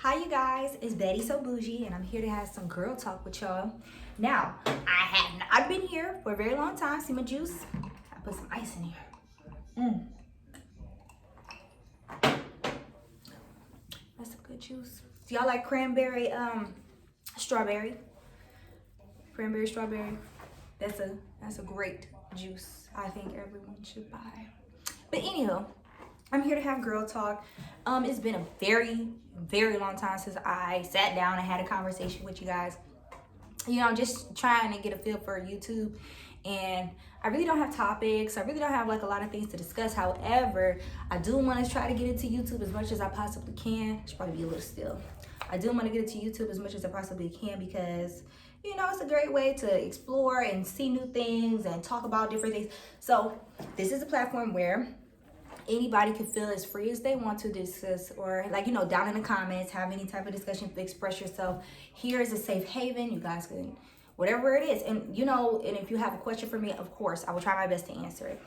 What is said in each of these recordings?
Hi you guys, it's Betty So Bougie and I'm here to have some girl talk with y'all. Now, I have not been here for a very long time. See my juice? I put some ice in here. That's a good juice. Do y'all like cranberry, strawberry? Cranberry, strawberry. That's a great juice. I think everyone should buy. But anywho, I'm here to have girl talk. It's been a very long time since I sat down and had a conversation with you guys. You know, I'm just trying to get a feel for YouTube, and I really don't have topics. I really don't have like a lot of things to discuss. However, I do want to try to get into YouTube as much as I possibly can. I should probably be a little still. I do want to get into YouTube as much as I possibly can because, you know, it's a great way to explore and see new things and talk about different things. So this is a platform where anybody can feel as free as they want to discuss, or like, you know, down in the comments, have any type of discussion, express yourself. Here is a safe haven. You guys can, whatever it is. And, you know, and if you have a question for me, of course, I will try my best to answer it.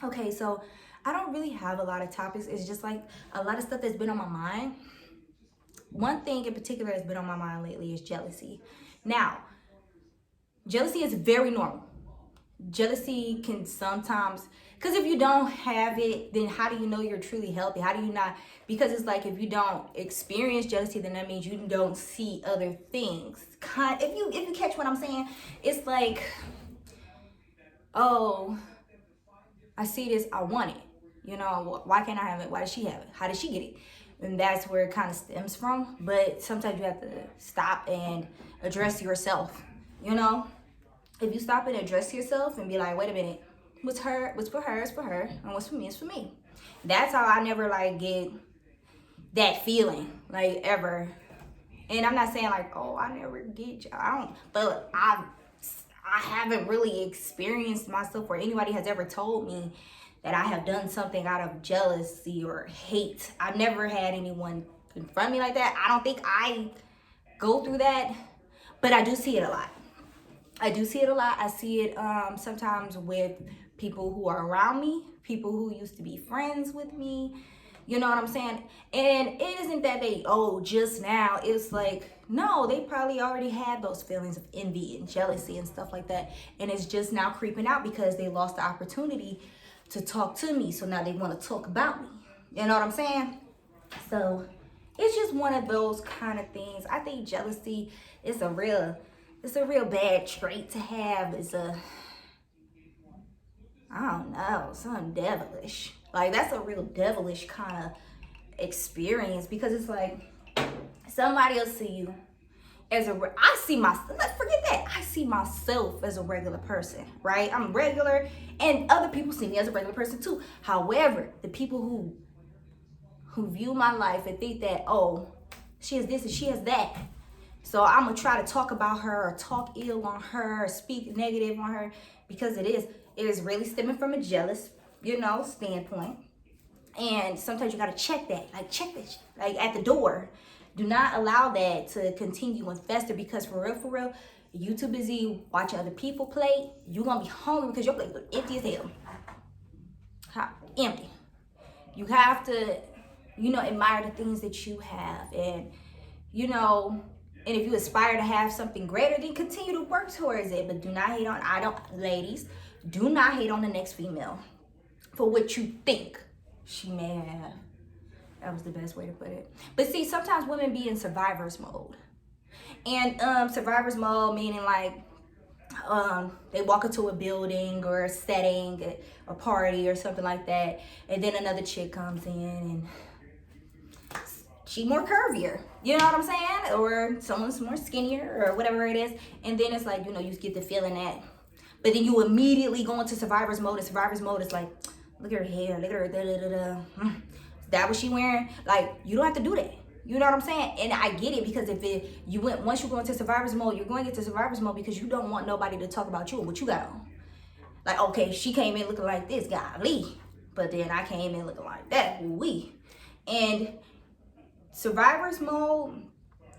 Okay, so I don't really have a lot of topics. It's just like a lot of stuff that's been on my mind. One thing in particular that's been on my mind lately is jealousy. Now, jealousy is very normal. Jealousy can sometimes, because if you don't have it, then how do you know you're truly healthy? How do you not? Because it's like, if you don't experience jealousy, then that means you don't see other things. If you catch what I'm saying, it's like, oh, I see this, I want it. You know, why can't I have it? Why does she have it? How did she get it? And that's where it kind of stems from. But sometimes you have to stop and address yourself, you know? If you stop and address yourself and be like, wait a minute, what's for her is for her, and what's for me is for me. That's how I never like get that feeling, like, ever. And I'm not saying like, oh, I never get you. I don't, but I haven't really experienced myself, or anybody has ever told me that I have done something out of jealousy or hate. I've never had anyone confront me like that. I don't think I go through that, but I do see it a lot. I see it sometimes with people who are around me, people who used to be friends with me. You know what I'm saying? And it isn't that they, oh, just now. It's like, no, they probably already had those feelings of envy and jealousy and stuff like that. And it's just now creeping out because they lost the opportunity to talk to me. So now they want to talk about me. You know what I'm saying? So it's just one of those kind of things. I think jealousy is a real bad trait to have. I don't know, something devilish. Like, that's a real devilish kind of experience, because it's like somebody will see you as I see myself, let's forget that. I see myself as a regular person, right? I'm regular, and other people see me as a regular person too. However, the people who view my life and think that, oh, she has this and she has that, so I'm going to try to talk about her or talk ill on her or speak negative on her, because it is really stemming from a jealous, you know, standpoint. And sometimes you got to check that. Like, check that, like, at the door. Do not allow that to continue and fester, because for real, you too busy watching other people play. You're going to be hungry because your plate is empty as hell. Empty. You have to, you know, admire the things that you have. And, you know, and if you aspire to have something greater, then continue to work towards it. But do not hate on, ladies, do not hate on the next female for what you think she may have. That was the best way to put it. But see, sometimes women be in survivor's mode. And survivor's mode meaning like, they walk into a building or a setting, a party or something like that, and then another chick comes in and she more curvier, you know what I'm saying? Or someone's more skinnier or whatever it is. And then it's like, you know, you get the feeling that, but then you immediately go into survivor's mode. And survivor's mode is like, look at her hair, look at her, Is that what she wearing? Like, you don't have to do that. You know what I'm saying? And I get it, because once you go into survivor's mode, you're going into survivor's mode because you don't want nobody to talk about you and what you got on. Like, okay, she came in looking like this, golly, but then I came in looking like that, ooh-wee. And survivor's mode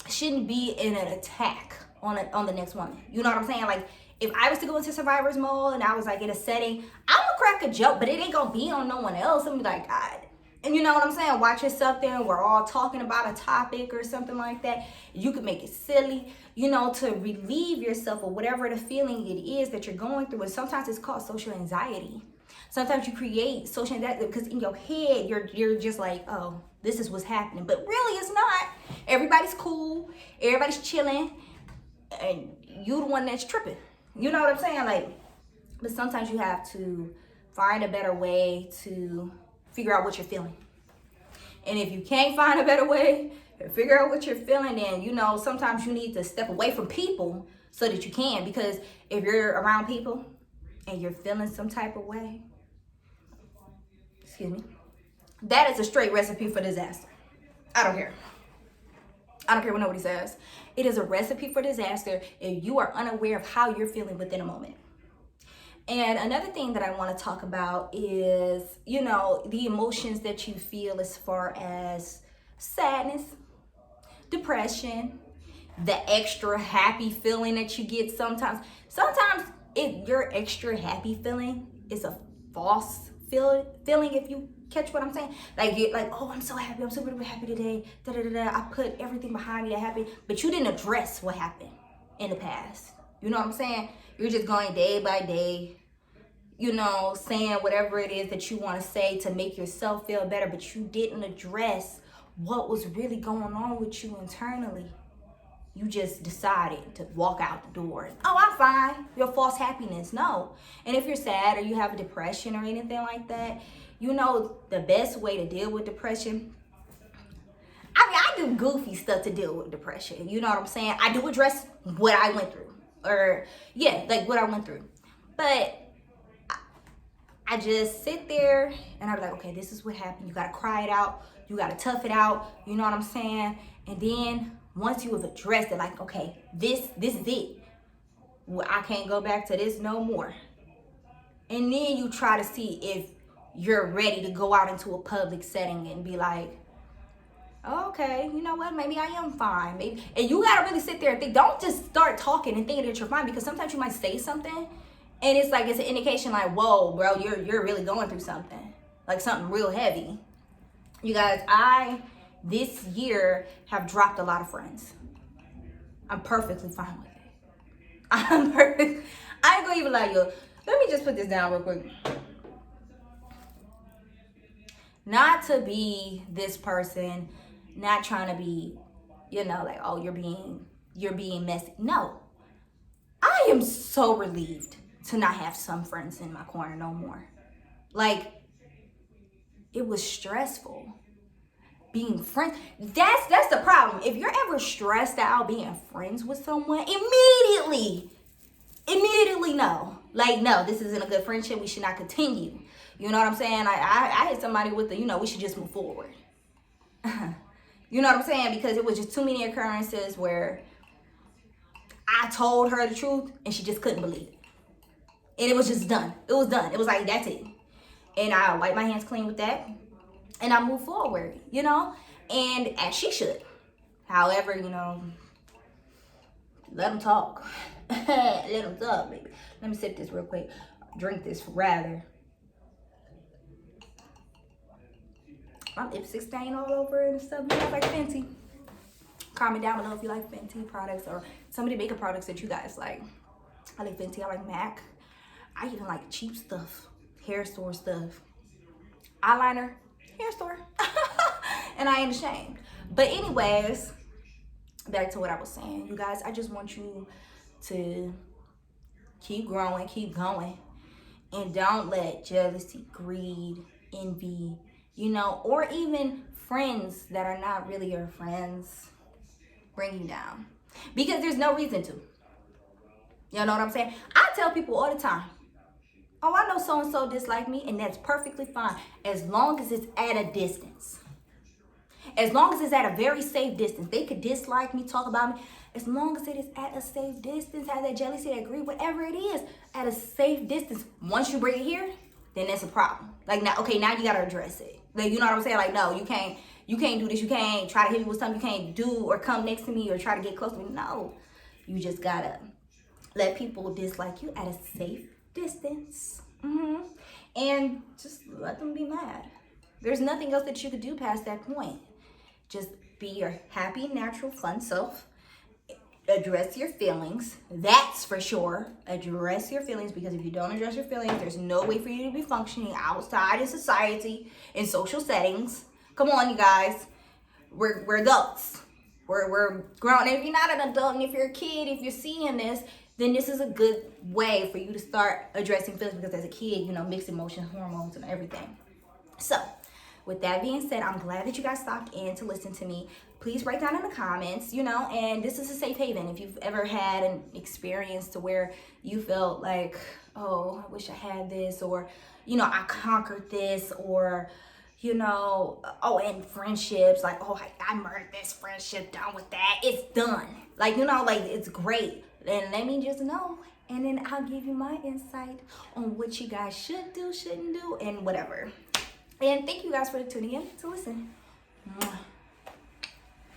shouldn't be in an attack on the next woman. You know what I'm saying? Like, if I was to go into survivor's mode and I was like in a setting, I'm gonna crack a joke, but it ain't gonna be on no one else. I'm gonna be like, God, And you know what I'm saying? Watching something, we're all talking about a topic or something like that. You can make it silly, you know, to relieve yourself of whatever the feeling it is that you're going through. And sometimes it's called social anxiety. Sometimes you create social anxiety because in your head, you're just like, oh, this is what's happening. But really, it's not. Everybody's cool. Everybody's chilling. And you the one that's tripping. You know what I'm saying? Like, but sometimes you have to find a better way to figure out what you're feeling. And if you can't find a better way to figure out what you're feeling, then, you know, sometimes you need to step away from people so that you can. Because if you're around people and you're feeling some type of way, excuse me, that is a straight recipe for disaster. I don't care. I don't care what nobody says. It is a recipe for disaster if you are unaware of how you're feeling within a moment. And another thing that I want to talk about is, you know, the emotions that you feel as far as sadness, depression, the extra happy feeling that you get sometimes. Sometimes your extra happy feeling is a false feeling, if you catch what I'm saying. Like, you're like, oh, I'm so happy. I'm super happy today. Da, da, da, da. I put everything behind me that happened. But you didn't address what happened in the past. You know what I'm saying? You're just going day by day, you know, saying whatever it is that you want to say to make yourself feel better, but you didn't address what was really going on with you internally. You just decided to walk out the door. Oh, I'm fine. Your false happiness. No. And if you're sad or you have a depression or anything like that, you know the best way to deal with depression. I mean, I do goofy stuff to deal with depression. You know what I'm saying? I do address what I went through. Or, yeah, like what I went through. But I just sit there and I'm like, okay, this is what happened. You gotta cry it out. You gotta tough it out. You know what I'm saying? And then once you have addressed it, like, okay, this is it. Well, I can't go back to this no more. And then you try to see if you're ready to go out into a public setting and be like, okay, you know what? Maybe I am fine. Maybe, and you gotta really sit there and think. Don't just start talking and thinking that you're fine, because sometimes you might say something and it's like it's an indication like, whoa, bro, you're really going through something, like something real heavy. You guys, I this year have dropped a lot of friends. I'm perfectly fine with it. I'm perfect. I ain't gonna even lie to you. Let me just put this down real quick. Not to be this person, not trying to be, you know, like, oh, you're being messy. No. I am so relieved to not have some friends in my corner no more. Like, it was stressful being friends. That's the problem. If you're ever stressed out being friends with someone, immediately no. Like, no, this isn't a good friendship. We should not continue. You know what I'm saying? I hit somebody with the, you know, we should just move forward. You know what I'm saying? Because it was just too many occurrences where I told her the truth and she just couldn't believe it. And it was just done. It was done. It was like, that's it. And I wiped my hands clean with that. And I moved forward, you know? And as she should. However, you know, let them talk. Let them talk, baby. Let me sip this real quick. Drink this, rather. My lipstick stain all over and stuff. You guys like Fenty? Comment down below if you like Fenty products or some of the makeup products that you guys like. I like Fenty. I like MAC. I even like cheap stuff. Hair store stuff. Eyeliner. Hair store. And I ain't ashamed. But anyways, back to what I was saying. You guys, I just want you to keep growing, keep going. And don't let jealousy, greed, envy, you know, or even friends that are not really your friends bring you down. Because there's no reason to. You know what I'm saying? I tell people all the time, oh, I know so-and-so dislike me, and that's perfectly fine. As long as it's at a distance. As long as it's at a very safe distance. They could dislike me, talk about me. As long as it is at a safe distance, have that jealousy, that greed, whatever it is, at a safe distance. Once you bring it here, then that's a problem. Like, now, okay, now you got to address it. Like, you know what I'm saying? Like, no, you can't do this. You can't try to hit me with something you can't do or come next to me or try to get close to me. No, you just got to let people dislike you at a safe distance. And just let them be mad. There's nothing else that you could do past that point. Just be your happy, natural, fun self. Address your feelings. That's for sure. Address your feelings, because if you don't address your feelings, there's no way for you to be functioning outside in society, in social settings. Come on, you guys. We're adults. We're grown. And if you're not an adult, and if you're a kid, if you're seeing this, then this is a good way for you to start addressing feelings, because as a kid, you know, mixed emotions, hormones, and everything. So, with that being said, I'm glad that you guys stopped in to listen to me. Please write down in the comments, you know, and this is a safe haven. If you've ever had an experience to where you felt like, oh, I wish I had this, or, you know, I conquered this, or, you know, oh, and friendships, like, oh, I murdered this friendship, done with that. It's done. Like, you know, like, it's great. And let me just know. And then I'll give you my insight on what you guys should do, shouldn't do, and whatever. And thank you guys for tuning in to listen. Mwah.